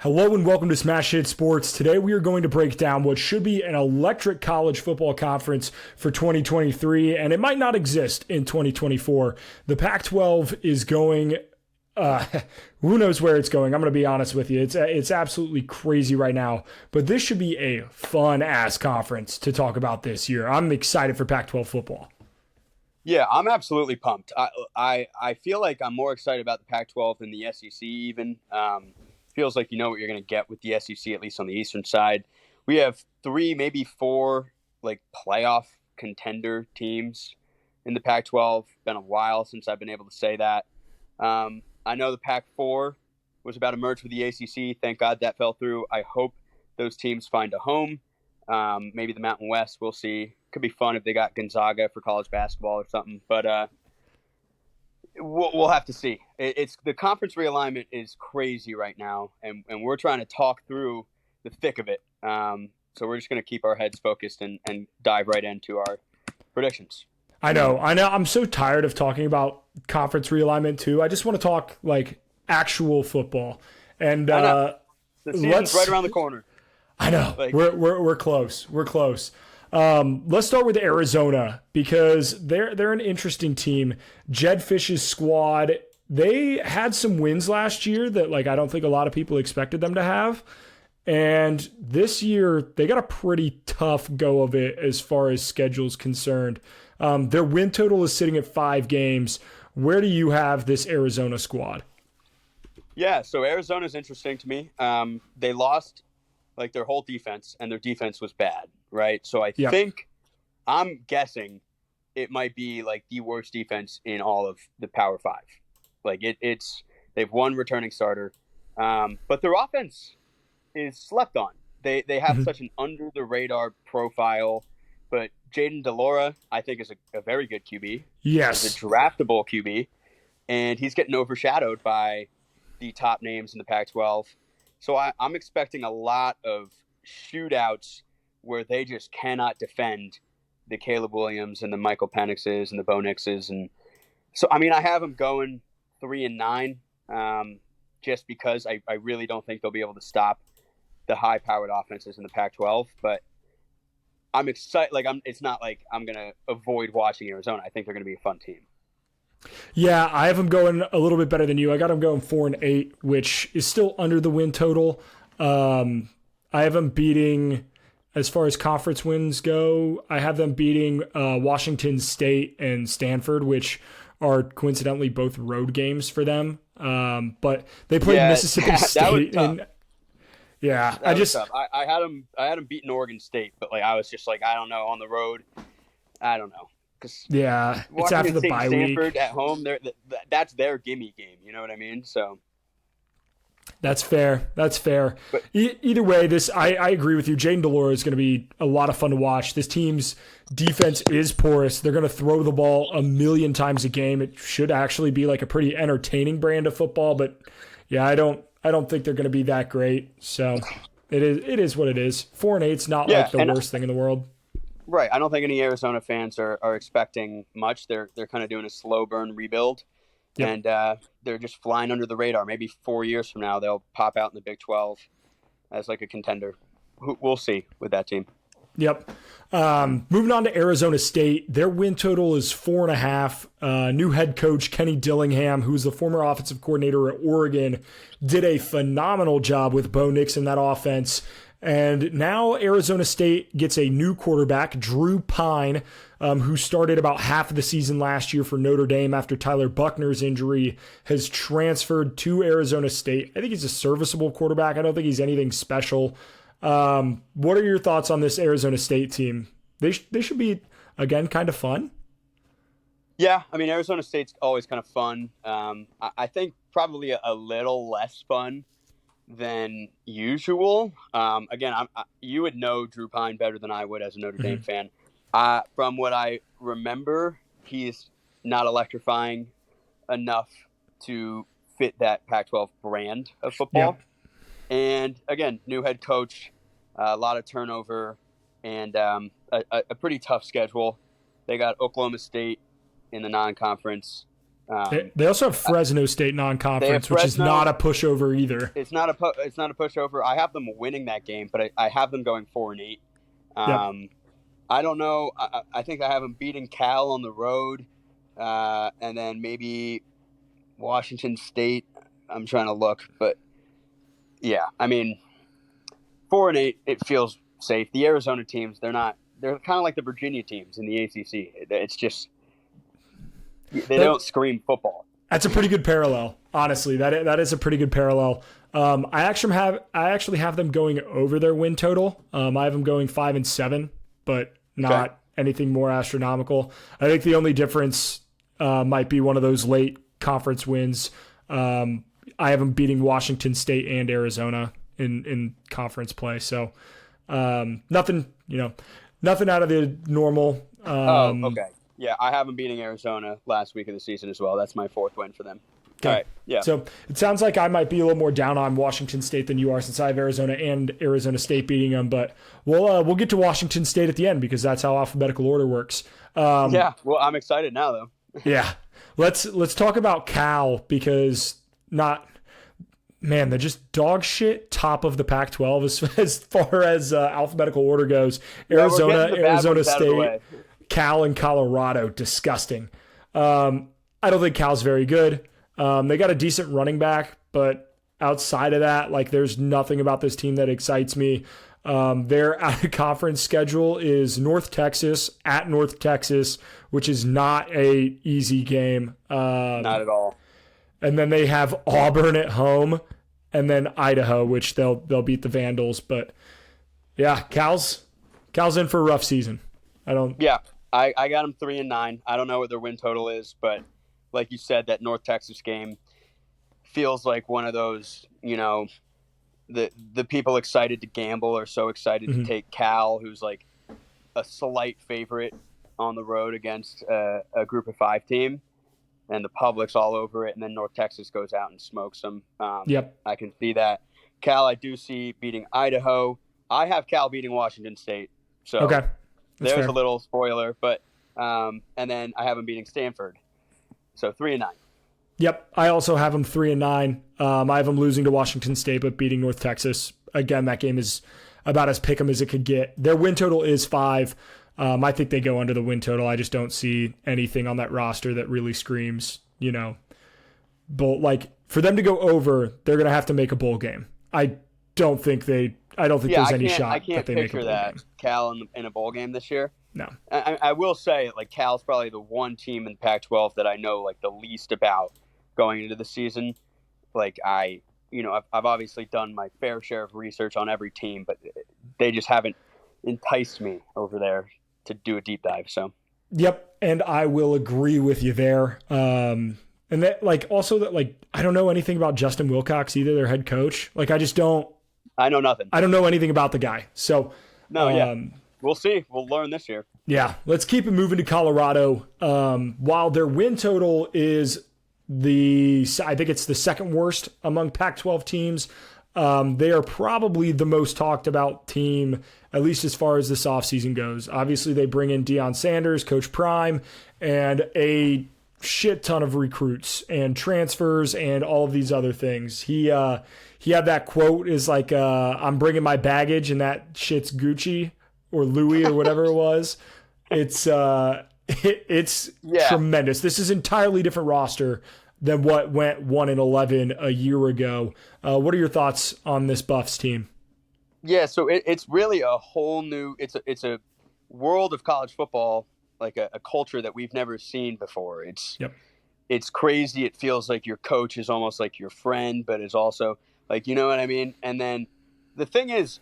Hello and welcome to Smash Hit Sports. Today we are going to break down what should be an electric college football conference for 2023, and it might not exist in 2024. The Pac-12 is going, who knows where it's going? I'm going to be honest with you. It's absolutely crazy right now, but this should be a fun-ass conference to talk about this year. I'm excited for Pac-12 football. Yeah, I'm absolutely pumped. I feel like I'm more excited about the Pac-12 than the SEC even. Feels like you know what you're going to get with the SEC, at least on the Eastern side. We have 3, maybe 4, like playoff contender teams in the Pac-12. Been a while since I've been able to say that. I know the Pac-4 was about to merge with the ACC. Thank God that fell through. I hope those teams find a home. Maybe the Mountain West, we'll see. Could be fun if they got Gonzaga for college basketball or something. But we'll have to see. It's the conference realignment is crazy right now, and we're trying to talk through the thick of it. So we're just going to keep our heads focused and dive right into our predictions. I know. I'm so tired of talking about conference realignment too. I just want to talk like actual football. And the season's right around the corner. I know. We're close. We're close. Let's start with Arizona because they're an interesting team. Jed Fish's squad, they had some wins last year that I don't think a lot of people expected them to have. And this year they got a pretty tough go of it as far as schedule's concerned. Their win total is sitting at 5 games. Where do you have this Arizona squad? Yeah, so Arizona's interesting to me. They lost their whole defense, and their defense was bad, right? So I think, I'm guessing it might be the worst defense in all of the Power 5. They've one returning starter, but their offense is slept on. They have such an under the radar profile, but Jaden DeLora, I think, is a very good QB. Yes, he's a draftable QB, and he's getting overshadowed by the top names in the Pac-12. So I'm expecting a lot of shootouts where they just cannot defend the Caleb Williams and the Michael Penixes and the Bo Nixes. And so, I have them going 3-9 just because I really don't think they'll be able to stop the high-powered offenses in the Pac-12. But I'm excited. It's not like I'm going to avoid watching Arizona. I think they're going to be a fun team. Yeah, I have them going a little bit better than you. I got them going 4-8, which is still under the win total. I have them beating, as far as conference wins go, I have them beating Washington State and Stanford, which are coincidentally both road games for them. But they played Mississippi State. I had them beating Oregon State, but I was just I don't know, on the road, I don't know. Yeah, it's after the bye week. Stanford at home, that's their gimme game. You know what I mean? So that's fair. That's fair. But either way, I agree with you. Jaden DeLora is going to be a lot of fun to watch. This team's defense is porous. They're going to throw the ball a million times a game. It should actually be a pretty entertaining brand of football. But yeah, I don't think they're going to be that great. So it is what it is. 4-8 is not the worst thing in the world. Right. I don't think any Arizona fans are expecting much. They're kind of doing a slow burn rebuild, and they're just flying under the radar. Maybe 4 years from now, they'll pop out in the Big 12 as a contender. We'll see with that team. Yep. Moving on to Arizona State, their win total is 4.5. New head coach Kenny Dillingham, who's the former offensive coordinator at Oregon, did a phenomenal job with Bo Nix in that offense. And now Arizona State gets a new quarterback, Drew Pine, who started about half of the season last year for Notre Dame after Tyler Buckner's injury, has transferred to Arizona State. I think he's a serviceable quarterback. I don't think he's anything special. What are your thoughts on this Arizona State team? They should be, again, kind of fun. Yeah, Arizona State's always kind of fun. I think probably a little less fun than usual. Again, you would know Drew Pine better than I would as a Notre Dame fan. From what I remember, he's not electrifying enough to fit that Pac-12 brand of football. Yeah. And again, new head coach, a lot of turnover, and a pretty tough schedule. They got Oklahoma State in the non-conference, They also have Fresno State non-conference, which is not a pushover either. It's not a pushover. I have them winning that game, but I have them going 4-8. Yep. I don't know. I think I have them beating Cal on the road, and then maybe Washington State. I'm trying to look, but yeah, I mean, 4-8. It feels safe. The Arizona teams, they're kind of like the Virginia teams in the ACC. It's just they don't scream football. That's a pretty good parallel, honestly. That is a pretty good parallel. I actually have them going over their win total. I have them going 5-7, but not anything more astronomical. I think the only difference might be one of those late conference wins. I have them beating Washington State and Arizona in conference play. So nothing out of the normal. Okay. Yeah, I have them beating Arizona last week of the season as well. That's my 4th win for them. Okay. All right. Yeah. So it sounds like I might be a little more down on Washington State than you are, since I have Arizona and Arizona State beating them. But we'll get to Washington State at the end, because that's how alphabetical order works. Yeah. Well, I'm excited now, though. Yeah. Let's talk about Cal, because they're just dog shit, top of the Pac-12 as far as alphabetical order goes. Arizona State, Cal, and Colorado, disgusting. I don't think Cal's very good. They got a decent running back, but outside of that, there's nothing about this team that excites me. Their out-of-conference schedule is North Texas, at North Texas, which is not a easy game. Not at all. And then they have Auburn at home, and then Idaho, which they'll beat the Vandals. But yeah, Cal's in for a rough season. I got them 3-9. I don't know what their win total is, but like you said, that North Texas game feels like one of those, the people excited to gamble are so excited to take Cal, who's like a slight favorite on the road against a Group of 5 team, and the public's all over it, and then North Texas goes out and smokes them. Yep. I can see that. Cal, I do see beating Idaho. I have Cal beating Washington State. So okay. There's fair. a little spoiler, but and then I have them beating Stanford. So 3-9. Yep, I also have them 3-9. I have them losing to Washington State, but beating North Texas. Again, that game is about as pick 'em as it could get. Their win total is 5. I think they go under the win total. I just don't see anything on that roster that really screams, But for them to go over, they're going to have to make a bowl game. I don't think there's any shot. I can't that they picture make a bowl that game. Cal in a bowl game this year. No. I will say, Cal's probably the one team in Pac-12 that I know the least about going into the season. I've obviously done my fair share of research on every team, but they just haven't enticed me over there to do a deep dive. So. Yep, and I will agree with you there. And that also that I don't know anything about Justin Wilcox either, their head coach. I just don't. I know nothing. I don't know anything about the guy. So. No. We'll see. We'll learn this year. Yeah. Let's keep it moving to Colorado. While their win total is I think it's the second worst among Pac-12 teams, they are probably the most talked about team, at least as far as this offseason goes. Obviously, they bring in Deion Sanders, Coach Prime, and a shit ton of recruits and transfers and all of these other things. He had that quote is I'm bringing my baggage and that shit's Gucci or Louis or whatever it was. It's tremendous. This is entirely different roster than what went 1-11 a year ago. What are your thoughts on this Buffs team? Yeah, so it's really a whole new. It's a world of college football, a culture that we've never seen before. It's crazy. It feels like your coach is almost like your friend, but is also you know what I mean. And then the thing is,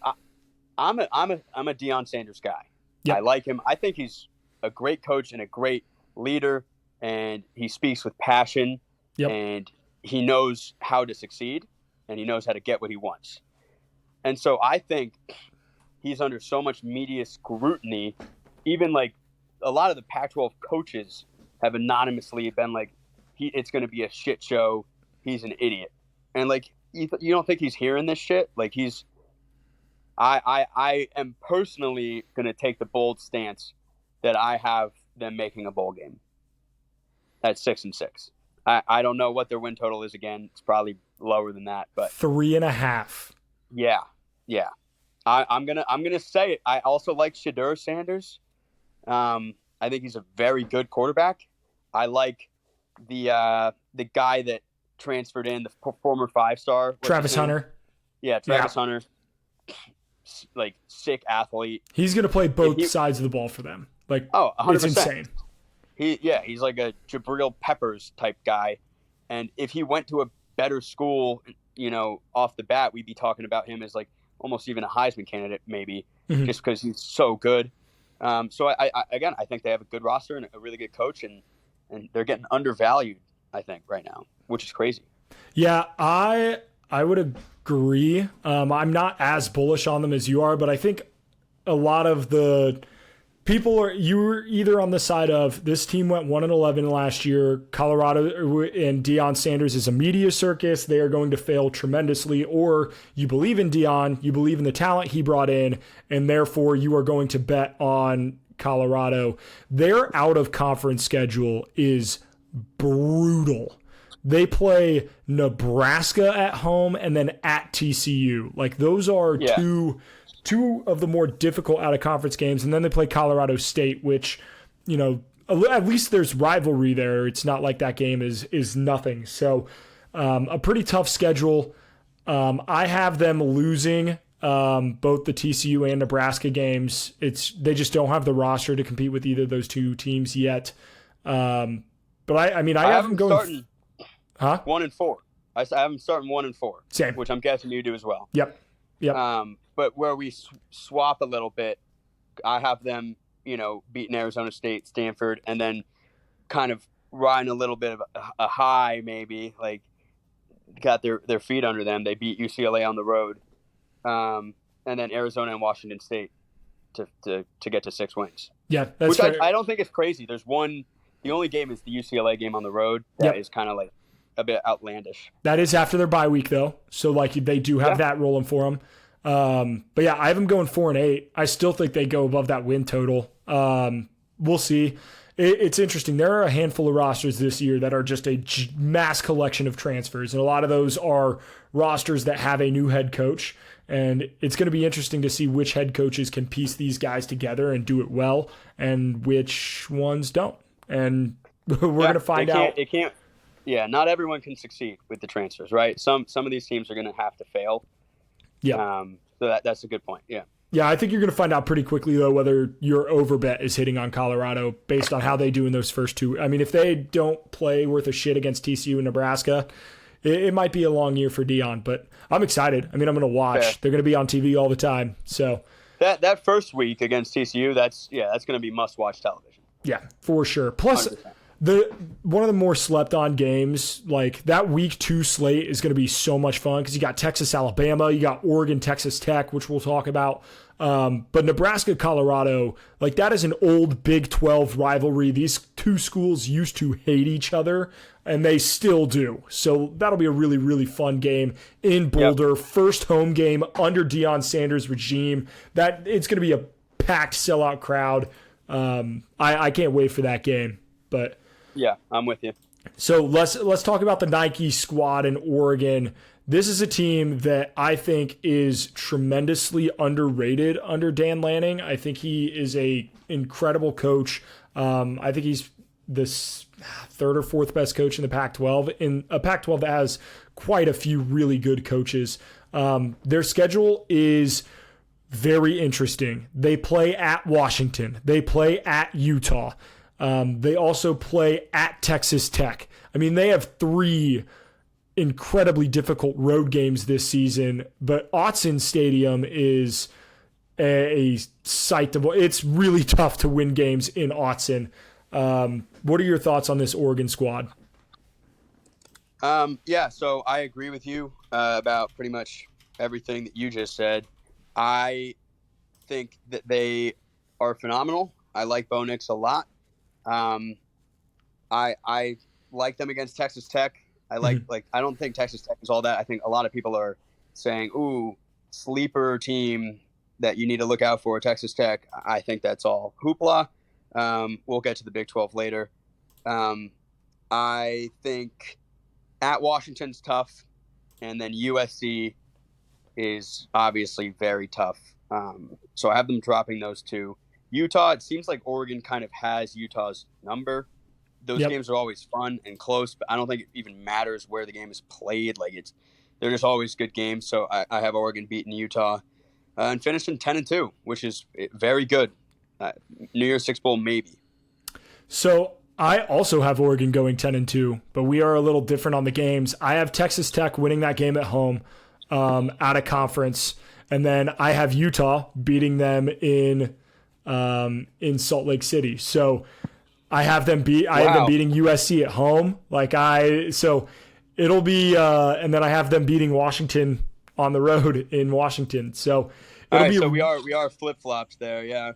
I'm a Deion Sanders guy. Yep. I like him. I think he's a great coach and a great leader, and he speaks with passion. Yep. And he knows how to succeed, and he knows how to get what he wants. And so I think he's under so much media scrutiny. Even a lot of the Pac-12 coaches have anonymously been it's going to be a shit show. He's an idiot. And you don't think he's hearing this shit? I am personally going to take the bold stance that I have them making a bowl game at 6-6. I don't know what their win total is again. It's probably lower than that, but 3.5. yeah. I'm gonna say it. I also like Shedeur Sanders. I think he's a very good quarterback. I like the guy that transferred in, the former 5-star. Travis Hunter. Yeah, Travis Hunter. Like, sick athlete. He's going to play both sides of the ball for them. Like, 100%. It's insane. He's like a Jabril Peppers type guy. And if he went to a better school, off the bat, we'd be talking about him as like almost even a Heisman candidate, maybe, just because he's so good. So I think they have a good roster and a really good coach, and they're getting undervalued, I think, right now, which is crazy. Yeah, I would agree. I'm not as bullish on them as you are, but I think a lot of the people you're either on the side of this team went 1-11 last year. Colorado and Deion Sanders is a media circus. They are going to fail tremendously. Or you believe in Deion, you believe in the talent he brought in, and therefore you are going to bet on Colorado. Their out of conference schedule is brutal. They play Nebraska at home and then at TCU. Like, those are two of the more difficult out-of-conference games, and then they play Colorado State, which, at least there's rivalry there. It's not like that game is nothing. So a pretty tough schedule. I have them losing both the TCU and Nebraska games. They just don't have the roster to compete with either of those two teams yet. But I have them going starting 1-4. I have them starting 1-4. Same, which I'm guessing you do as well. Yep. But where we swap a little bit, I have them, beating Arizona State, Stanford, and then kind of riding a little bit of a high, maybe, like got their feet under them. They beat UCLA on the road, and then Arizona and Washington State to get to 6 wins. Yeah, that's which fair. I don't think is crazy. There's one. The only game is the UCLA game on the road. That is kind of like a bit outlandish. That is after their bye week, though, so like they do have that rolling for them. But yeah, I have them going 4-8. I still think they go above that win total. We'll see. It's interesting. There are a handful of rosters this year that are just a mass collection of transfers, and a lot of those are rosters that have a new head coach. And it's going to be interesting to see which head coaches can piece these guys together and do it well, and which ones don't. And we're going to find out. It can't. Yeah, not everyone can succeed with the transfers, right? Some of these teams are going to have to fail. Yeah. So that's a good point. Yeah. Yeah, I think you're going to find out pretty quickly, though, whether your overbet is hitting on Colorado based on how they do in those first two. I mean, if they don't play worth a shit against TCU and Nebraska, it might be a long year for Deion, but I'm excited. I mean, I'm going to watch. Fair. They're going to be on TV all the time. So that first week against TCU, that's going to be must-watch television. Yeah, for sure. Plus, 100%. One of the more slept on games, like that week 2 slate is going to be so much fun because you got Texas, Alabama, you got Oregon, Texas Tech, which we'll talk about. But Nebraska, Colorado, like that is an old Big 12 rivalry. These two schools used to hate each other, and they still do. So that'll be a really, really fun game in Boulder. Yep. First home game under Deion Sanders' regime. It's going to be a packed sellout crowd. I can't wait for that game. But yeah, I'm with you. So let's talk about the Nike squad in Oregon. This is a team that I think is tremendously underrated under Dan Lanning. I think he is a incredible coach. I think he's the 3rd or 4th best coach in the Pac-12, in a Pac-12 that has quite a few really good coaches. Their schedule is very interesting. They play at Washington. They play at Utah. They also play at Texas Tech. I mean, they have 3 incredibly difficult road games this season, but Autzen Stadium is a sight to watch. It's really tough to win games in Autzen. What are your thoughts on this Oregon squad? So I agree with you about pretty much everything that you just said. I think that they are phenomenal. I like Bo Nix a lot. I like them against Texas Tech. I don't think Texas Tech is all that. I think a lot of people are saying, ooh, sleeper team that you need to look out for, Texas Tech. I think that's all hoopla. We'll get to the Big 12 later. I think at Washington's tough, and then USC is obviously very tough. So I have them dropping those two. Utah, it seems like Oregon kind of has Utah's number. Those games are always fun and close, but I don't think it even matters where the game is played. Like they're just always good games. So I have Oregon beating Utah and finishing 10-2, which is very good. New Year's Six Bowl maybe. So I also have Oregon going 10-2, but we are a little different on the games. I have Texas Tech winning that game at home, out of conference, and then I have Utah beating them in Salt Lake City. So I have them have them beating USC at home. So it'll be, and then I have them beating Washington on the road in Washington. So so we are flip flops there. Yeah.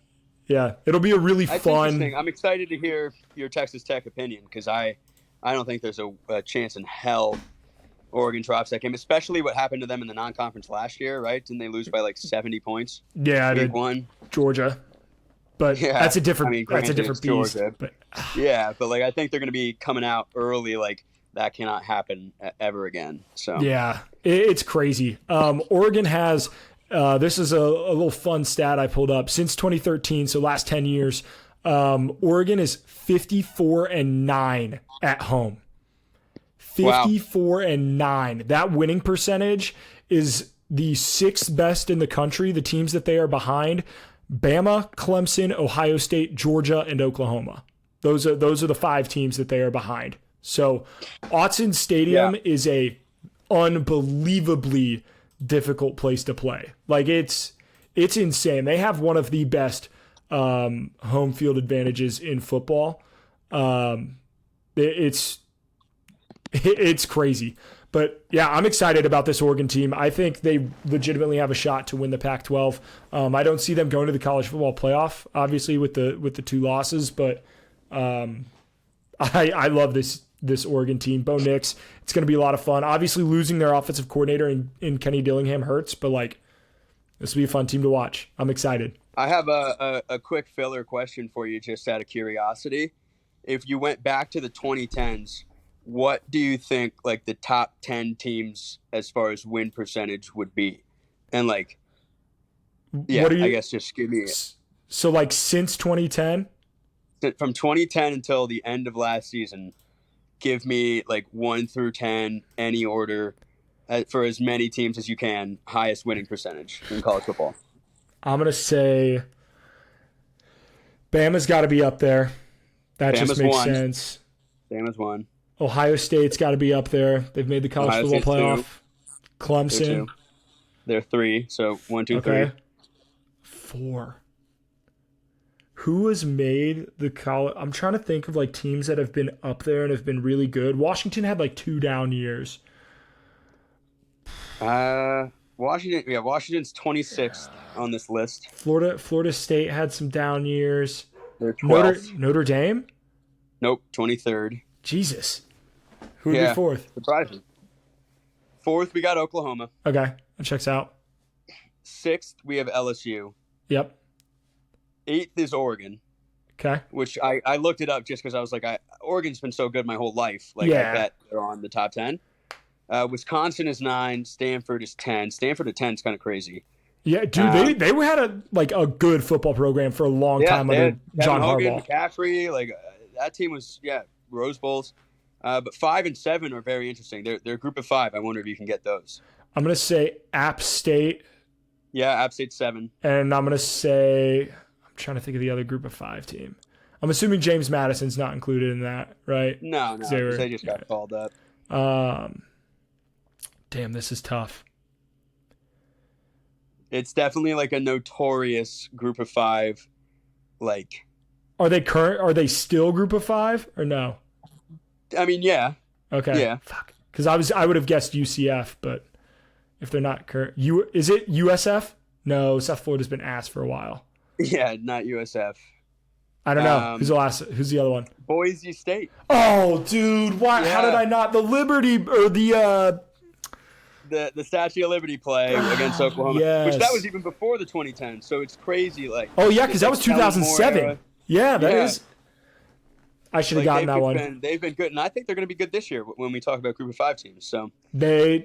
Yeah, it'll be a really fun. I'm excited to hear your Texas Tech opinion because I don't think there's a chance in hell Oregon drops that game, especially what happened to them in the non-conference last year, right? Didn't they lose by like 70 points? Yeah, Week 1. Georgia. But that's a different. That's a different beast. Georgia, but I think they're going to be coming out early. Like that cannot happen ever again. So yeah, it's crazy. Oregon has. This is a little fun stat I pulled up. Since 2013, so last 10 years, Oregon is 54-9 at home. 54-9. That winning percentage is the 6th best in the country. The teams that they are behind: Bama, Clemson, Ohio State, Georgia, and Oklahoma. Those are the 5 teams that they are behind. So Autzen Stadium is a unbelievably difficult place to play. Like it's insane. They have one of the best home field advantages in football. It's crazy. But yeah, I'm excited about this Oregon team. I think they legitimately have a shot to win the Pac-12. I don't see them going to the college football playoff, obviously with the 2 losses, but I love this Oregon team. Bo Nix, it's going to be a lot of fun. Obviously, losing their offensive coordinator in Kenny Dillingham hurts, but this will be a fun team to watch. I'm excited. I have a quick filler question for you, just out of curiosity. If you went back to the 2010s, what do you think the top 10 teams as far as win percentage would be? And I guess just give me it. So since 2010? From 2010 until the end of last season, give me 1 through 10, any order, for as many teams as you can, highest winning percentage in college football. I'm going to say Bama's got to be up there. That just makes sense. Bama's 1. Ohio State's got to be up there. They've made the college football playoff. 2. Clemson. They're 3. So 1, 2, 3. 4. Who has made the college? I'm trying to think of teams that have been up there and have been really good. Washington had 2 down years. Washington's 26th on this list. Florida State had some down years. They're 12th. Notre Dame? Nope, 23rd. Jesus. Who would be 4th? Surprising. 4th, we got Oklahoma. Okay, that checks out. 6th, we have LSU. Yep. 8th is Oregon. Okay. Which I looked it up just because I was Oregon's been so good my whole life. I bet they're on the top 10. Wisconsin is 9. Stanford is 10. Stanford at 10 is kind of crazy. Yeah, dude, they had a good football program for a long time under John Harbaugh. McCaffrey, that team was Rose Bowls. But 5 and 7 are very interesting. They're a group of 5. I wonder if you can get those. I'm gonna say App State. Yeah, App State's 7. And I'm gonna say, I'm trying to think of the other group of 5 team. I'm assuming James Madison's not included in that, right? No, they just got called up. Damn, this is tough. It's definitely a notorious group of 5. Are they still group of 5 or no? I mean, yeah. Okay. Yeah. Fuck. Because I would have guessed UCF, but if they're not current, is it USF? No, South Florida's been asked for a while. Yeah, not USF. I don't know. Who's the other one? Boise State. Oh, dude! Why? Yeah. How did I not? The Liberty or the Statue of Liberty play against Oklahoma, which that was even before the 2010. So it's crazy. Oh yeah, because that was 2007. Yeah, that is. I should have gotten that one. They've been good, and I think they're going to be good this year when we talk about Group of 5 teams. So, I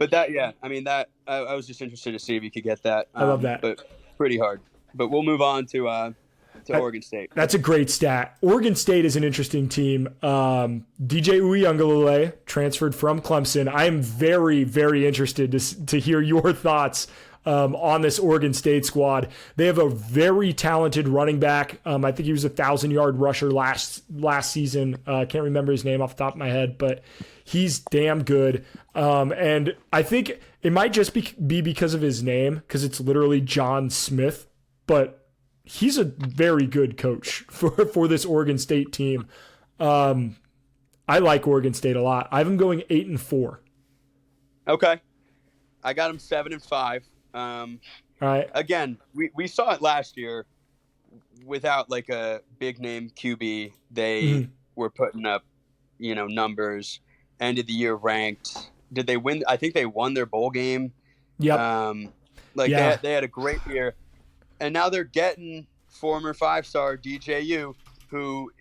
was just interested to see if you could get that. I love that, but pretty hard. But we'll move on to Oregon State. That's a great stat. Oregon State is an interesting team. DJ Uiagalelei transferred from Clemson. I am very, very interested to hear your thoughts on this Oregon State squad. They have a very talented running back. I think he was a 1,000-yard rusher last season. I can't remember his name off the top of my head, but he's damn good. And I think it might just be because of his name, because it's literally John Smith, but he's a very good coach for this Oregon State team. I like Oregon State a lot. I have them going 8-4. Okay. I got them 7-5. All right. Again, we saw it last year without like a big name QB. They were putting up, numbers. End of the year ranked. Did they win? I think they won their bowl game. Yep. They had a great year, and now they're getting former 5-star DJU, who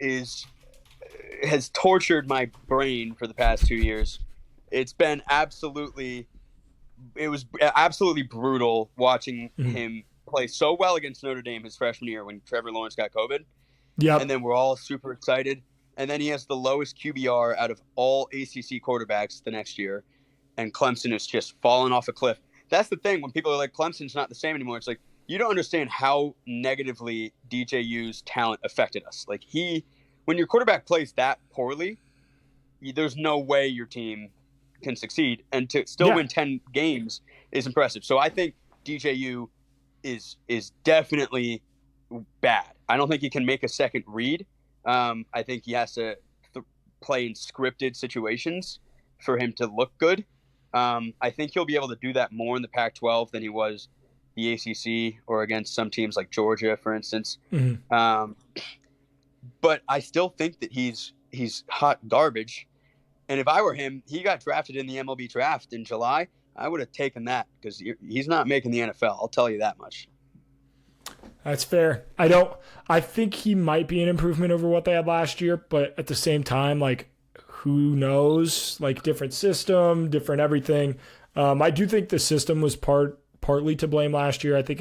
has tortured my brain for the past 2 years. It was absolutely brutal watching him play so well against Notre Dame his freshman year when Trevor Lawrence got COVID. Yep. And then we're all super excited. And then he has the lowest QBR out of all ACC quarterbacks the next year. And Clemson is just falling off a cliff. That's the thing. When people are like, Clemson's not the same anymore, it's like, you don't understand how negatively DJU's talent affected us. Like when your quarterback plays that poorly, there's no way your team can succeed, and to still win 10 games is impressive. So I think DJU is definitely bad. I don't think he can make a second read. I think he has to play in scripted situations for him to look good. I think he'll be able to do that more in the Pac-12 than he was the ACC or against some teams like Georgia, for instance. But I still think that he's hot garbage. And if I were him, he got drafted in the MLB draft in July. I would have taken that because he's not making the NFL. I'll tell you that much. That's fair. I think he might be an improvement over what they had last year, but at the same time, like, who knows? Like, different system, different everything. I do think the system was partly to blame last year. I think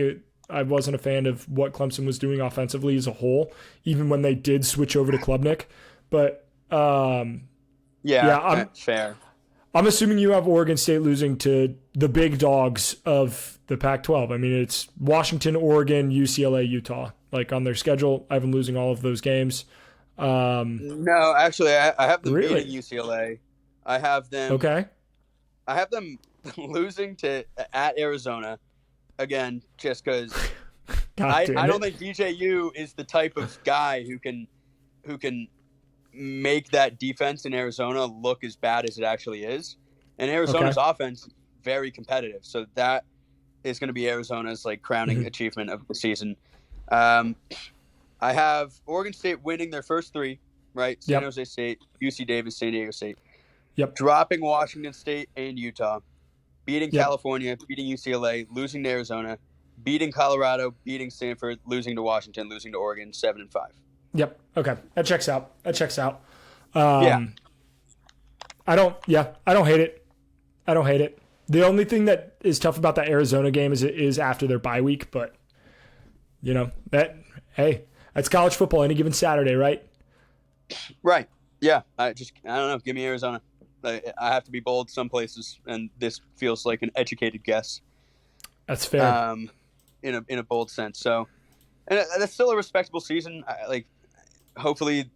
I wasn't a fan of what Clemson was doing offensively as a whole, even when they did switch over to Klubnik. But fair. I'm assuming you have Oregon State losing to the big dogs of the Pac-12. I mean, it's Washington, Oregon, UCLA, Utah. Like, on their schedule, I have them losing all of those games. No, actually, I have them beating UCLA. I have them losing at Arizona again, just because I don't think DJU is the type of guy who can make that defense in Arizona look as bad as it actually is. And Arizona's offense very competitive, so that is going to be Arizona's like crowning achievement of the season. I have Oregon State winning their first 3, right? San Jose State, UC Davis, San Diego State. Yep. Dropping Washington State and Utah, beating California, beating UCLA, losing to Arizona, beating Colorado, beating Stanford, losing to Washington, losing to Oregon, 7-5. Yep. Okay. That checks out. I don't hate it. The only thing that is tough about that Arizona game is after their bye week, but that's college football any given Saturday, right? Right. Yeah. I don't know. Give me Arizona. I have to be bold some places, and this feels like an educated guess. That's fair. In a bold sense. So, and that's still a respectable season. Hopefully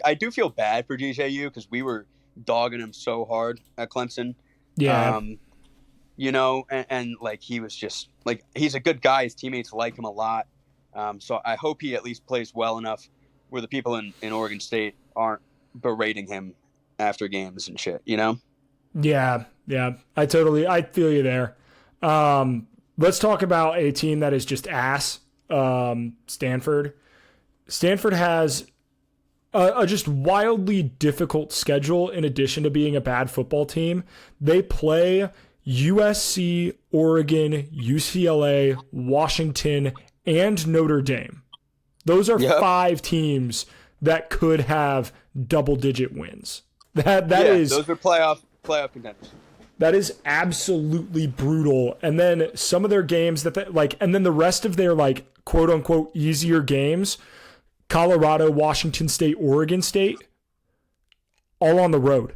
I do feel bad for DJU because we were dogging him so hard at Clemson. Yeah. And like he was just like, he's a good guy. His teammates like him a lot. So I hope he at least plays well enough where the people in Oregon State aren't berating him after games and shit, Yeah. I feel you there. Let's talk about a team that is just ass. Stanford. Stanford has a just wildly difficult schedule in addition to being a bad football team. They play USC, Oregon, UCLA, Washington, and Notre Dame. Those are 5 teams that could have double-digit wins. That is those are playoff contenders. That is absolutely brutal. And then some of their games and then the rest of their quote unquote easier games, Colorado, Washington State, Oregon State, all on the road.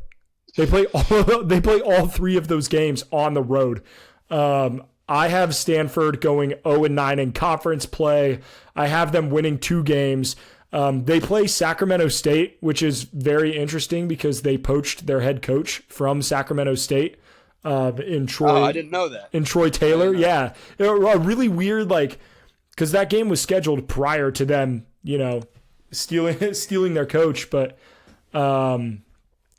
They play all three of those games on the road. I have Stanford going 0-9 in conference play. I have them winning 2 games. They play Sacramento State, which is very interesting because they poached their head coach from Sacramento State in Troy. Oh, I didn't know that. In Troy Taylor, yeah. A really weird, because that game was scheduled prior to them, stealing their coach. But, so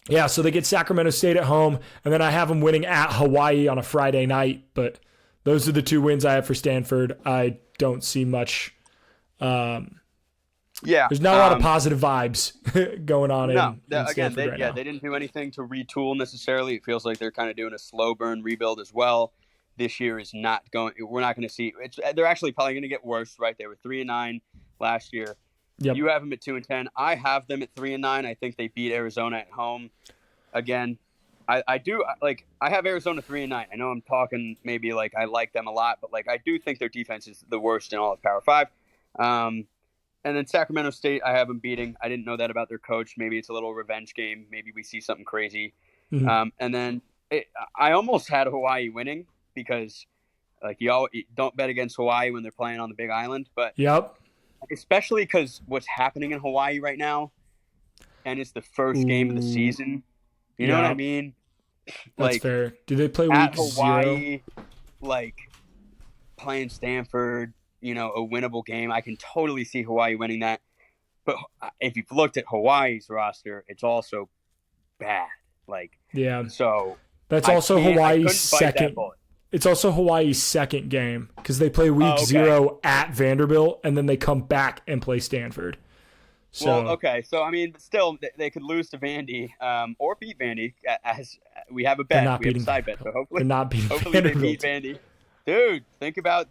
they get Sacramento State at home, and then I have them winning at Hawaii on a Friday night. But those are the 2 wins I have for Stanford. I don't see much. There's not a lot of positive vibes going on. They didn't do anything to retool necessarily. It feels like they're kind of doing a slow burn rebuild as well. This year is not going. We're not going to see. They're actually probably going to get worse. Right? They were 3-9 last year. Yep. You have them at 2-10. I have them at 3-9. I think they beat Arizona at home. Again, I have Arizona 3-9. I know I'm talking maybe I like them a lot, but I do think their defense is the worst in all of Power 5. And then Sacramento State, I have them beating. I didn't know that about their coach. Maybe it's a little revenge game. Maybe we see something crazy. Mm-hmm. And then I almost had Hawaii winning because you don't bet against Hawaii when they're playing on the Big Island. But yep. Especially because what's happening in Hawaii right now, and it's the first game of the season. You know what I mean? That's fair. Do they play at week Hawaii, 0? Playing Stanford, a winnable game. I can totally see Hawaii winning that. But if you've looked at Hawaii's roster, it's also bad. So that's also Hawaii's second. It's also Hawaii's second game because they play week 0 at Vanderbilt, and then they come back and play Stanford. So, So, still, they could lose to Vandy or beat Vandy. As we have a bet. We have a side bet. So hopefully, they beat Vandy. Dude, think about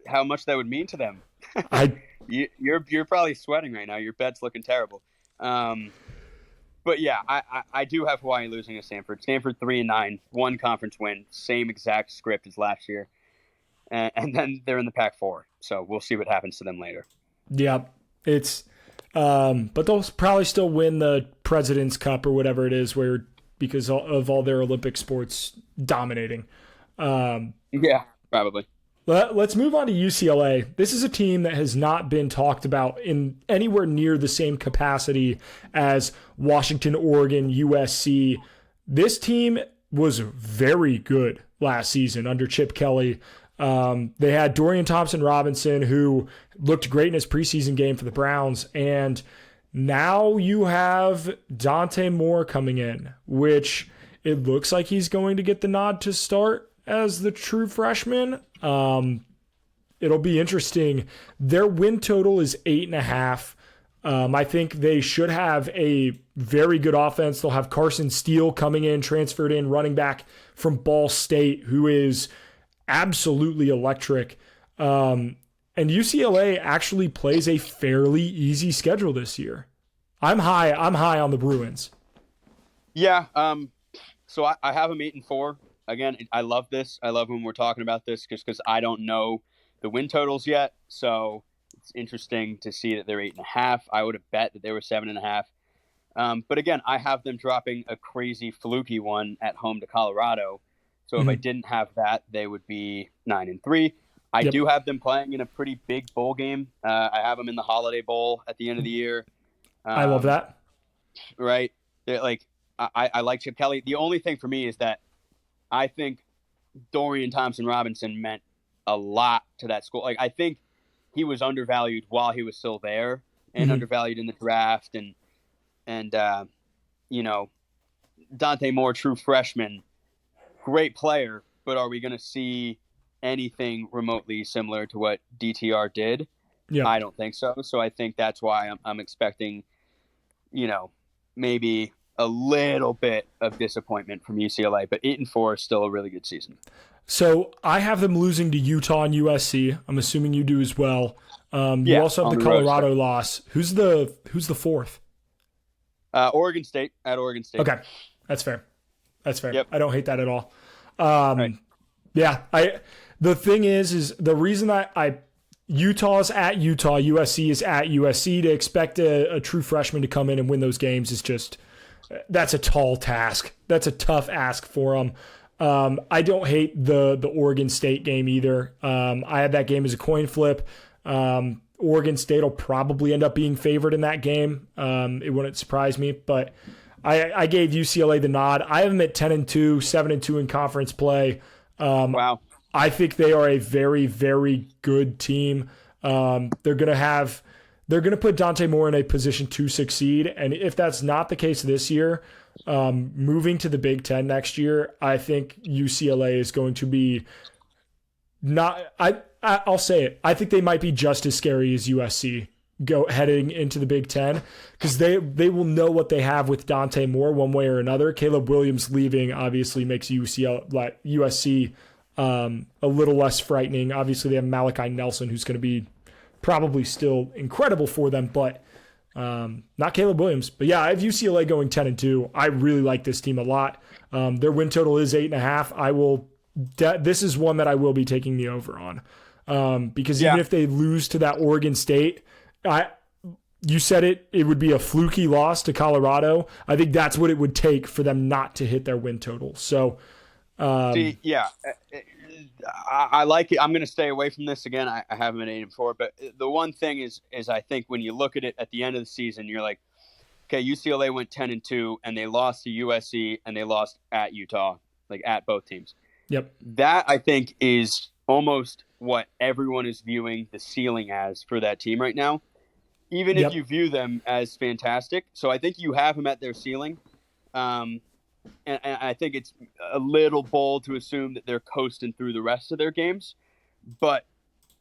how much that would mean to them. You're probably sweating right now. Your bet's looking terrible. But yeah, I do have Hawaii losing to Stanford. Stanford 3-9, 1 conference win, same exact script as last year, and then they're in the Pac-4. So we'll see what happens to them later. Yeah, it's but they'll probably still win the President's Cup or whatever it is, because of all their Olympic sports dominating. Yeah, probably. Let's move on to UCLA. This is a team that has not been talked about in anywhere near the same capacity as Washington, Oregon, USC. This team was very good last season under Chip Kelly. They had Dorian Thompson-Robinson, who looked great in his preseason game for the Browns, and now you have Dante Moore coming in, which it looks like he's going to get the nod to start as the true freshman. It'll be interesting. Their win total is 8.5. I think they should have a very good offense. They'll have Carson Steele coming in, transferred in, running back from Ball State, who is absolutely electric. And UCLA actually plays a fairly easy schedule this year. I'm high on the Bruins. Yeah. So I have them 8-4. Again, I love this. I love when we're talking about this just because I don't know the win totals yet. So it's interesting to see that they're 8.5. I would have bet that they were 7.5. But again, I have them dropping a crazy fluky one at home to Colorado. So if I didn't have that, they would be 9-3. I do have them playing in a pretty big bowl game. I have them in the Holiday Bowl at the end of the year. I love that. Right? I like Chip Kelly. The only thing for me is that I think Dorian Thompson-Robinson meant a lot to that school. I think he was undervalued while he was still there and undervalued in the draft. And Dante Moore, true freshman, great player, but are we going to see anything remotely similar to what DTR did? Yeah. I don't think so. So I think that's why I'm expecting, maybe a little bit of disappointment from UCLA, but 8-4 is still a really good season. So I have them losing to Utah and USC. I'm assuming you do as well. You also have on the the road, Colorado loss. Who's the fourth? Oregon State at Oregon State. Okay, that's fair. That's fair. Yep. I don't hate that at all. Right. Yeah, the thing is the reason I Utah's at Utah, USC is at USC. To expect a true freshman to come in and win those games is just, that's a tall task. That's a tough ask for them. I don't hate the Oregon State game either. I had that game as a coin flip. Oregon State will probably end up being favored in that game. It wouldn't surprise me, but I gave UCLA the nod. I have them at 10-2, 7-2 in conference play. Wow. I think they are a very, very good team. They're going to put Dante Moore in a position to succeed. And if that's not the case this year, moving to the Big Ten next year, I think UCLA is going to be I'll say it. I think they might be just as scary as USC heading into the Big Ten, because they will know what they have with Dante Moore one way or another. Caleb Williams leaving obviously makes USC a little less frightening. Obviously, they have Malachi Nelson, who's going to be probably still incredible for them, but not Caleb Williams. But yeah, I have UCLA going 10-2. I really like this team a lot. Their win total is 8.5. This is one that I will be taking the over on, because even if they lose to that Oregon State, you said it would be a fluky loss to Colorado. I think that's what it would take for them not to hit their win total. So, I like it. I'm going to stay away from this again. I have them at 8-4, but the one thing is I think when you look at it at the end of the season, you're like, okay, UCLA went 10-2 and they lost to USC and they lost at Utah, like at both teams. Yep. That I think is almost what everyone is viewing the ceiling as for that team right now, even if you view them as fantastic. So I think you have them at their ceiling. And I think it's a little bold to assume that they're coasting through the rest of their games, but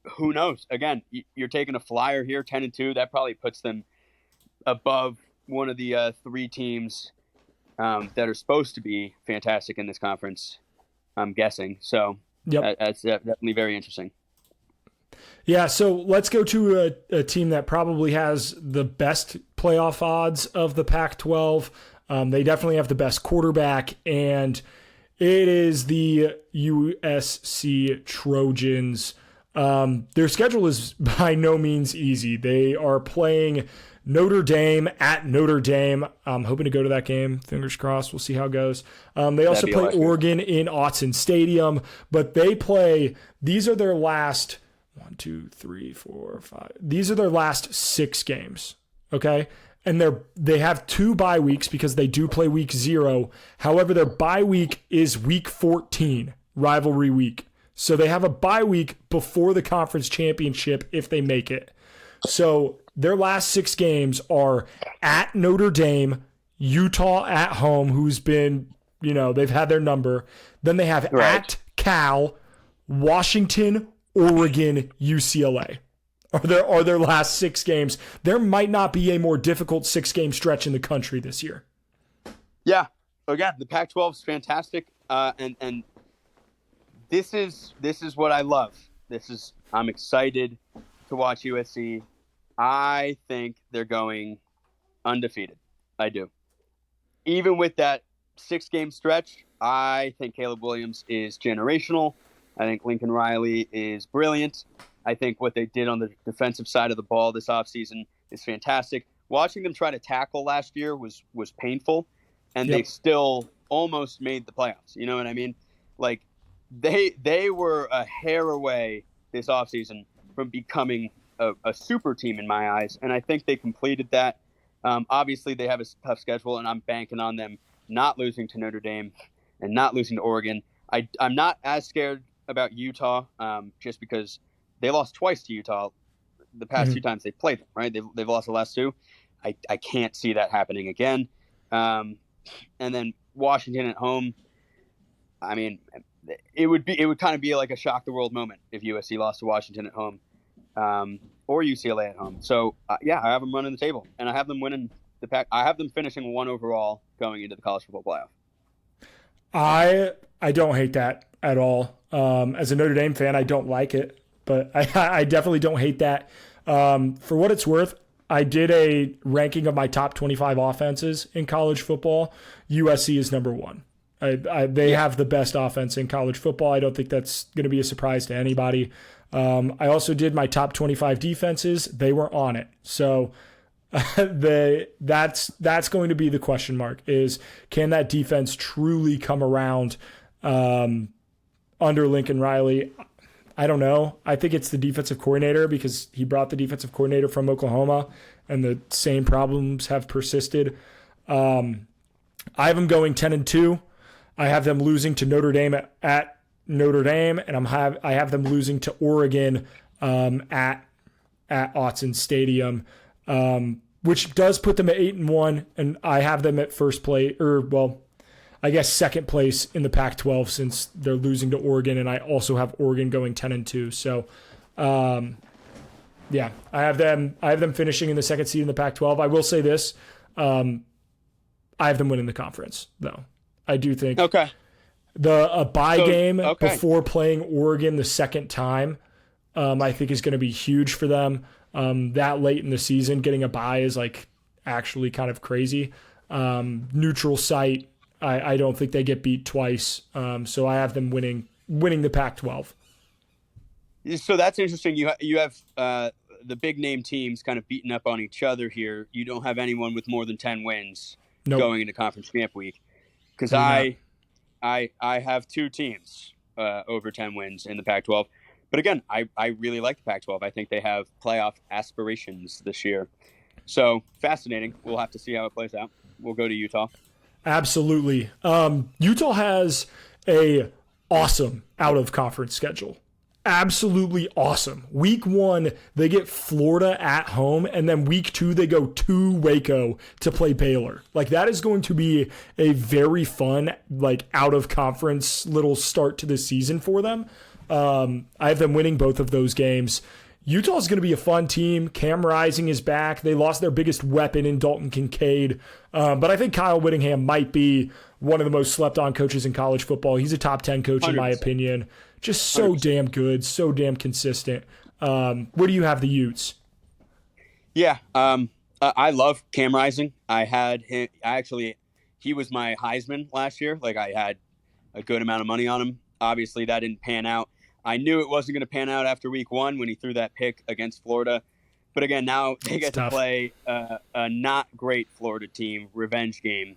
who knows? Again, you're taking a flyer here, 10-2. That probably puts them above one of the three teams that are supposed to be fantastic in this conference, I'm guessing. So that's definitely very interesting. Yeah, so let's go to a team that probably has the best playoff odds of the Pac-12. They definitely have the best quarterback, and it is the USC Trojans. Their schedule is by no means easy. They are playing Notre Dame at Notre Dame. I'm hoping to go to that game. Fingers crossed. We'll see how it goes. They also play Oregon in Autzen Stadium, but these are their last 1, 2, 3, 4, 5. These are their last 6 games. Okay. And they have 2 bye weeks because they do play week 0. However, their bye week is week 14, rivalry week. So they have a bye week before the conference championship if they make it. So their last 6 games are at Notre Dame, Utah at home, who's been, they've had their number. Then they have at Cal, Washington, Oregon, UCLA. Are their last 6 games. There might not be a more difficult 6-game stretch in the country this year. Yeah. Again, the Pac-12 is fantastic. And this is what I love. I'm excited to watch USC. I think they're going undefeated. I do. Even with that 6-game stretch, I think Caleb Williams is generational. I think Lincoln Riley is brilliant. I think what they did on the defensive side of the ball this offseason is fantastic. Watching them try to tackle last year was painful, and they still almost made the playoffs. You know what I mean? Like, they were a hair away this offseason from becoming a super team in my eyes, and I think they completed that. Obviously, they have a tough schedule, and I'm banking on them not losing to Notre Dame and not losing to Oregon. I'm not as scared about Utah just because they lost twice to Utah the past 2 times they played them, right? They've lost the last 2. I can't see that happening again. And then Washington at home. I mean, it would kind of be like a shock the world moment if USC lost to Washington at home or UCLA at home. So I have them running the table, and I have them winning the Pac. I have them finishing 1 overall going into the college football playoff. I don't hate that at all. As a Notre Dame fan, I don't like it, but I definitely don't hate that. For what it's worth, I did a ranking of my top 25 offenses in college football. USC is number one. They have the best offense in college football. I don't think that's going to be a surprise to anybody. I also did my top 25 defenses. They were on it. So that's going to be the question mark, is can that defense truly come around under Lincoln Riley? I don't know. I think it's the defensive coordinator, because he brought the defensive coordinator from Oklahoma and the same problems have persisted. I have them going 10-2. I have them losing to Notre Dame at Notre Dame, and I have them losing to Oregon at Autzen Stadium, which does put them at 8-1, and I have them at first place, I guess second place in the Pac-12, since they're losing to Oregon, and I also have Oregon going 10-2. So, yeah, I have them finishing in the second seed in the Pac-12. I will say this, I have them winning the conference, though. I do think a bye game before playing Oregon the second time, I think is going to be huge for them. That late in the season, getting a bye is like actually kind of crazy. Neutral site. I don't think they get beat twice. So I have them winning the Pac-12. So that's interesting. You have the big name teams kind of beating up on each other here. You don't have anyone with more than 10 wins going into conference champ week. Because I have two teams over 10 wins in the Pac-12. But again, I really like the Pac-12. I think they have playoff aspirations this year. So fascinating. We'll have to see how it plays out. We'll go to Utah. Absolutely. Utah has a awesome out-of-conference schedule. Absolutely awesome. Week 1, they get Florida at home, and then week 2, they go to Waco to play Baylor. Like, that is going to be a very fun, like, out-of-conference little start to the season for them. I have them winning both of those games. Utah is going to be a fun team. Cam Rising is back. They lost their biggest weapon in Dalton Kincaid. But I think Kyle Whittingham might be one of the most slept-on coaches in college football. He's a top 10 coach in my opinion. Just so 100%. Damn good, so damn consistent. Where do you have the Utes? Yeah, I love Cam Rising. I had him. He was my Heisman last year. Like, I had a good amount of money on him. Obviously, that didn't pan out. I knew it wasn't going to pan out after week 1 when he threw that pick against Florida. But again, now they get to play a not great Florida team, revenge game.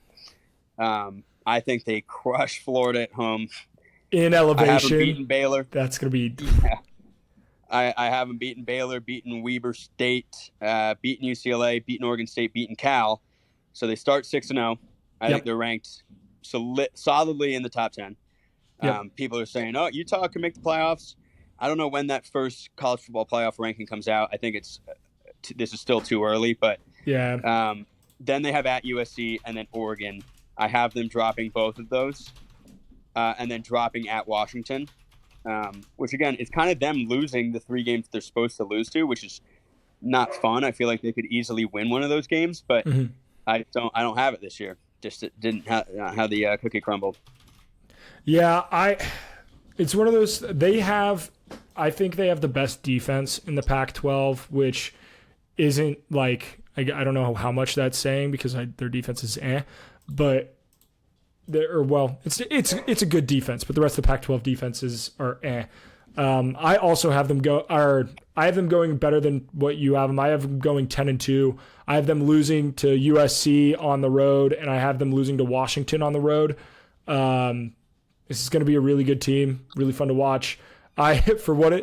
I think they crush Florida at home. In elevation. I have them beating Baylor. That's going to be... Yeah. I have them beating Baylor, beating Weber State, beating UCLA, beating Oregon State, beating Cal. So they start 6-0. I think they're ranked solidly in the top 10. People are saying, oh, Utah can make the playoffs. I don't know when that first college football playoff ranking comes out. I think this is still too early, but then they have at USC and then Oregon. I have them dropping both of those and then dropping at Washington, which again is kind of them losing the 3 games they're supposed to lose to, which is not fun. I feel like they could easily win one of those games, but I don't have it this year. Just it didn't how the cookie crumbled. Yeah, it's one of those. I think they have the best defense in the Pac-12, which isn't like, I don't know how much that's saying, because their defense is but it's a good defense, but the rest of the Pac-12 defenses are I also have them I have them going better than what you have them. I have them going 10-2. I have them losing to USC on the road, and I have them losing to Washington on the road. This is going to be a really good team, really fun to watch. For what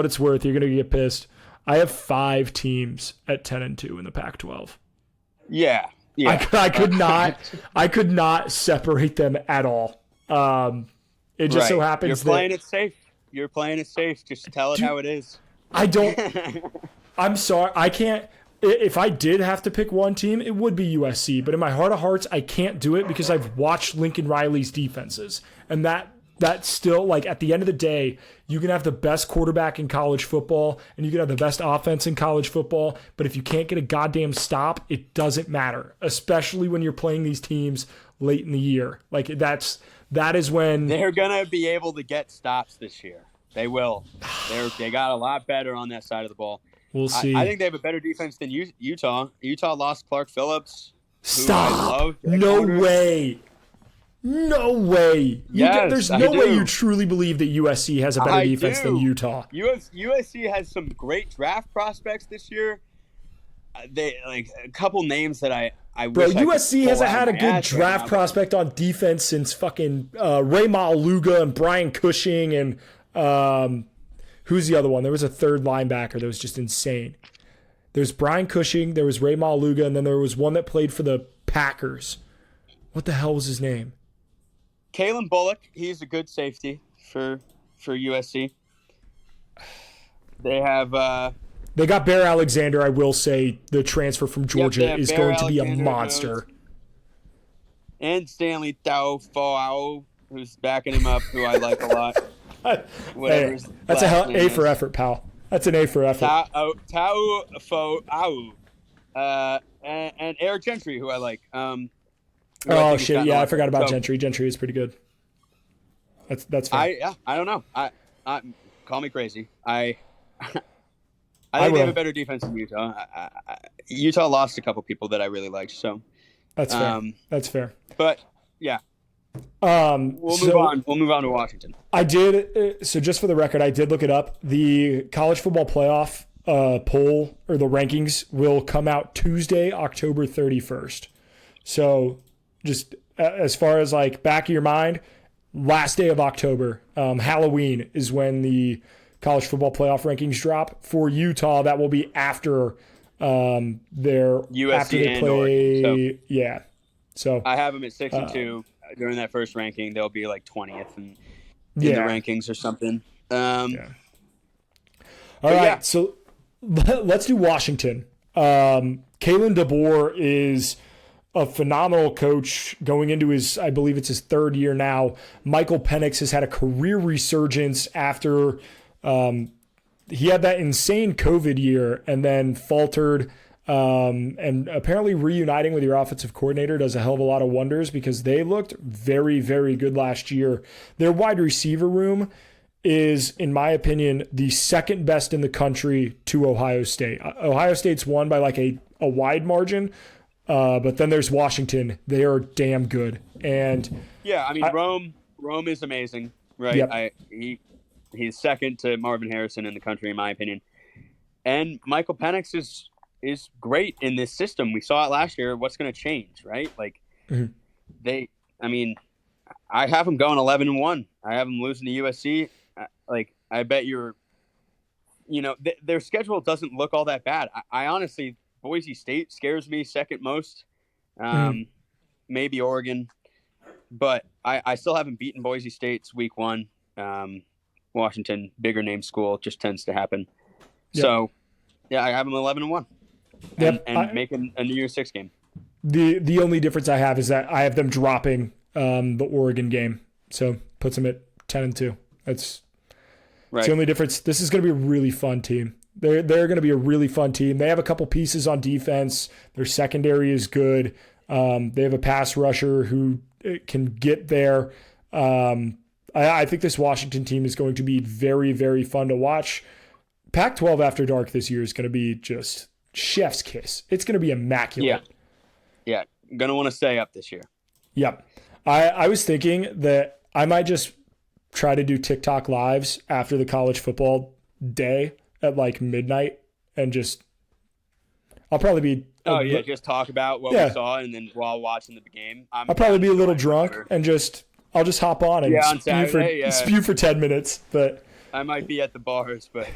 it's worth, you're going to get pissed. I have 5 teams at 10-2 in the Pac-12. Yeah. I could not separate them at all. It just so happens you're playing it safe. You're playing it safe. Just tell it how it is. I'm sorry. I can't. If I did have to pick one team, it would be USC. But in my heart of hearts, I can't do it because I've watched Lincoln Riley's defenses. And that's still, like, at the end of the day, you can have the best quarterback in college football and you can have the best offense in college football. But if you can't get a goddamn stop, it doesn't matter, especially when you're playing these teams late in the year. Like, that is when they're going to be able to get stops this year. They will. They got a lot better on that side of the ball. We'll see. I think they have a better defense than Utah. Utah lost Clark Phillips. Stop! No way. No way. Yes, there's no way do. you truly believe that USC has a better defense than Utah. USC has some great draft prospects this year. They like a couple names that I Bro, wish USC hasn't had a good draft prospect on defense since fucking Ray Maluga and Brian Cushing and who's the other one? There was a third linebacker that was just insane. There's Brian Cushing, there was Ray Maluga, and then there was one that played for the Packers. What the hell was his name? Kalen Bullock, he's a good safety for USC. They have they got Bear Alexander. I will say the transfer from Georgia is going to be a monster. And Stanley Taufa'au, who's backing him up, who I like a lot. Hey, that's A for effort, pal. That's an A for effort. Taufa'au. And Eric Gentry, who I like. Oh shit! Yeah, I forgot about Gentry. Gentry is pretty good. That's fair. I don't know. I call me crazy. I think they have a better defense than Utah. Utah lost a couple people that I really liked, so that's fair. That's fair. But yeah, we'll move on. We'll move on to Washington. I did. So just for the record, I did look it up. The college football playoff poll or the rankings will come out Tuesday, October 31st. So just as far as like back of your mind, last day of October, Halloween is when the college football playoff rankings drop. For Utah, that will be after their USC after they and play. Oregon. Yeah, so I have them at 6-2 during that first ranking. They'll be like 20th in the rankings or something. All right, so let's do Washington. Kalen DeBoer is a phenomenal coach going into his, I believe it's his third year now. Michael Penix has had a career resurgence after he had that insane COVID year and then faltered. And apparently reuniting with your offensive coordinator does a hell of a lot of wonders because they looked very, very good last year. Their wide receiver room is, in my opinion, the second best in the country to Ohio State. Ohio State's won by like a wide margin. But then there's Washington. They are damn good. And yeah, I mean, Rome is amazing, right? Yep. He's second to Marvin Harrison in the country, in my opinion. And Michael Penix is great in this system. We saw it last year. What's going to change, right? Like I have them going 11-1. I have them losing to USC. I bet their schedule doesn't look all that bad. I honestly, Boise State scares me second most, maybe Oregon, but I still haven't beaten Boise State's week one. Washington, bigger name school, just tends to happen. Yep. So, I have them 11-1, and making a New Year's Six game. The only difference I have is that I have them dropping the Oregon game, so puts them at 10-2. That's the only difference. This is going to be a really fun team. They're going to be a really fun team. They have a couple pieces on defense. Their secondary is good. They have a pass rusher who can get there. I think this Washington team is going to be very, very fun to watch. Pac-12 After Dark this year is going to be just chef's kiss. It's going to be immaculate. Yeah. Going to want to stay up this year. Yep. I was thinking that I might just try to do TikTok lives after the college football day at like midnight and I'll probably be just talk about what we saw, and then while watching the game I'll probably be a little drunk and I'll just hop on and spew for 10 minutes, but I might be at the bars, but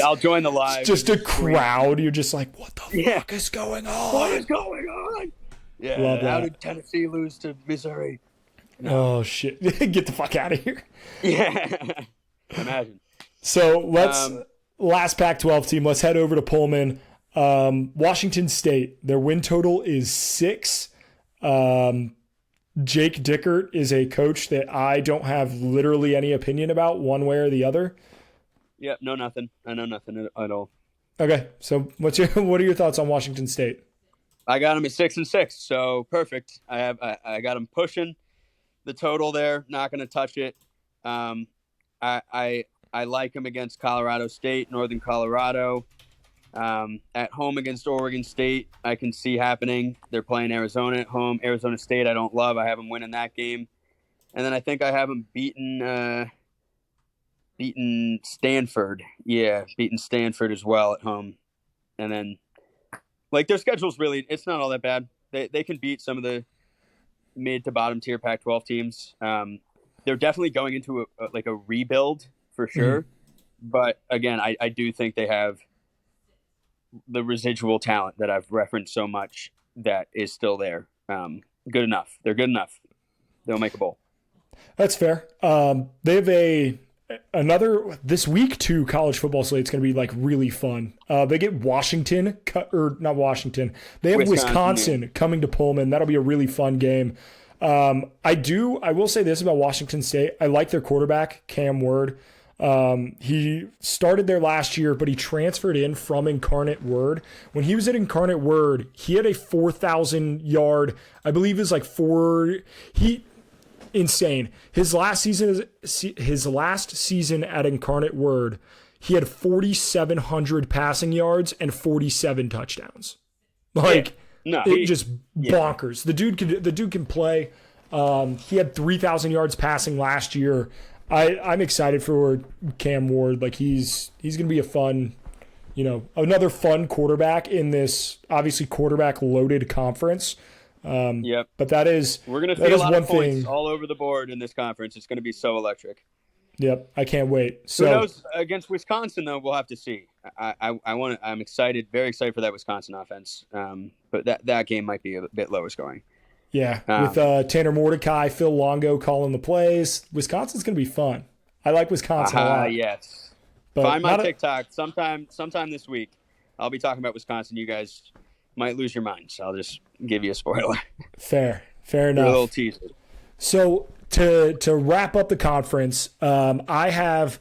I'll join the live. Just a crowd. You're just like, what the fuck is going on? What is going on? Yeah. Love that. How did Tennessee lose to Missouri? No. Oh shit. Get the fuck out of here. Yeah. Imagine. So last Pac-12 team, let's head over to Pullman. Washington State, their win total is 6. Jake Dickert is a coach that I don't have literally any opinion about one way or the other. Yeah, nothing. I know nothing at all. Okay, so what are your thoughts on Washington State? I got them at 6-6, so perfect. I got them pushing the total there. Not going to touch it. I I like them against Colorado State, Northern Colorado. At home against Oregon State, I can see happening. They're playing Arizona at home. Arizona State, I don't love. I have them winning that game. And then I think I have them beaten Stanford. Yeah, beaten Stanford as well at home. And then, like, their schedule's really, it's not all that bad. They can beat some of the mid to bottom tier Pac-12 teams. They're definitely going into a rebuild for sure. Mm-hmm. But again, I do think they have the residual talent that I've referenced so much that is still there. Good enough. They're good enough. They'll make a bowl. That's fair. They have another this week too. College football slate's going to be like really fun. They get Washington not Washington. They have Wisconsin coming to Pullman. That'll be a really fun game. I will say this about Washington State. I like their quarterback, Cam Ward. He started there last year, but he transferred in from Incarnate Word. When he was at Incarnate Word, he had a 4,000 yard, I believe it was insane. His last season at Incarnate Word, he had 4,700 passing yards and 47 touchdowns. Just bonkers. The dude can play. He had 3,000 yards passing last year. I'm excited for Cam Ward. Like he's going to be a fun, another fun quarterback in this obviously quarterback loaded conference. Yep. But we're going to see a lot of points all over the board in this conference. It's going to be so electric. Yep, I can't wait. So who knows against Wisconsin though? We'll have to see. I'm excited, very excited for that Wisconsin offense. But that game might be a bit lower scoring. Yeah, with Tanner Mordecai, Phil Longo calling the plays. Wisconsin's going to be fun. I like Wisconsin a lot. Yes. But find my TikTok sometime this week. I'll be talking about Wisconsin. You guys might lose your minds. I'll just give you a spoiler. Fair enough. A little teaser. So to wrap up the conference, I have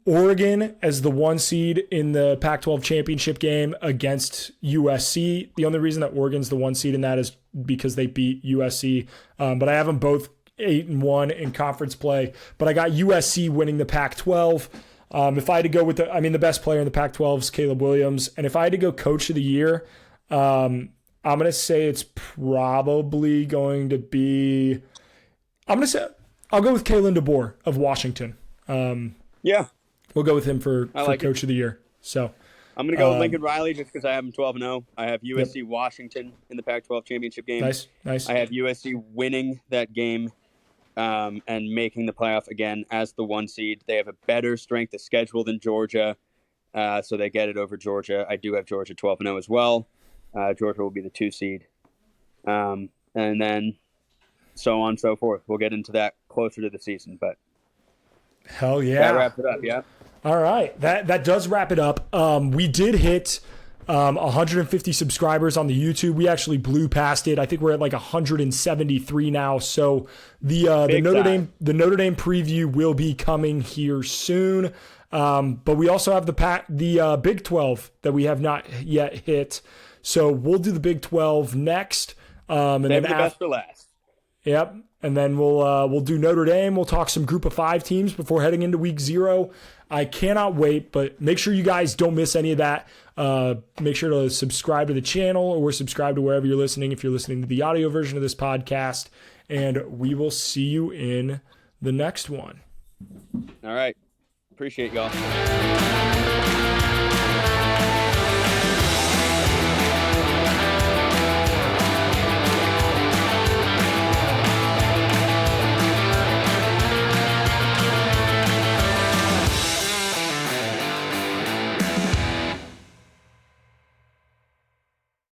Oregon as the 1 seed in the Pac-12 championship game against USC. The only reason that Oregon's the 1 seed in that is because they beat USC. But I have them both 8-1 in conference play. But I got USC winning the Pac-12. If I had to go with the best player in the Pac-12 is Caleb Williams. And if I had to go coach of the year, I'm going to say it's probably going to be I'll go with Kalen DeBoer of Washington. Yeah. We'll go with him for coach of the year. So I'm going to go with Lincoln Riley just because I have him 12-0. I have USC Washington in the Pac-12 championship game. Nice. I have USC winning that game and making the playoff again as the 1 seed. They have a better strength of schedule than Georgia, so they get it over Georgia. I do have Georgia 12-0 as well. Georgia will be the 2 seed. And then so on and so forth. We'll get into that closer to the season, but hell yeah. That wraps it up, yeah. All right. That does wrap it up. We did hit 150 subscribers on the YouTube. We actually blew past it. I think we're at like 173 now. So the Notre Dame preview will be coming here soon. But we also have the Big 12 that we have not yet hit. So we'll do the Big 12 next. And then the best for last. Yep. And then we'll do Notre Dame. We'll talk some Group of 5 teams before heading into Week 0. I cannot wait, but make sure you guys don't miss any of that. Make sure to subscribe to the channel or subscribe to wherever you're listening if you're listening to the audio version of this podcast. And we will see you in the next one. All right. Appreciate y'all.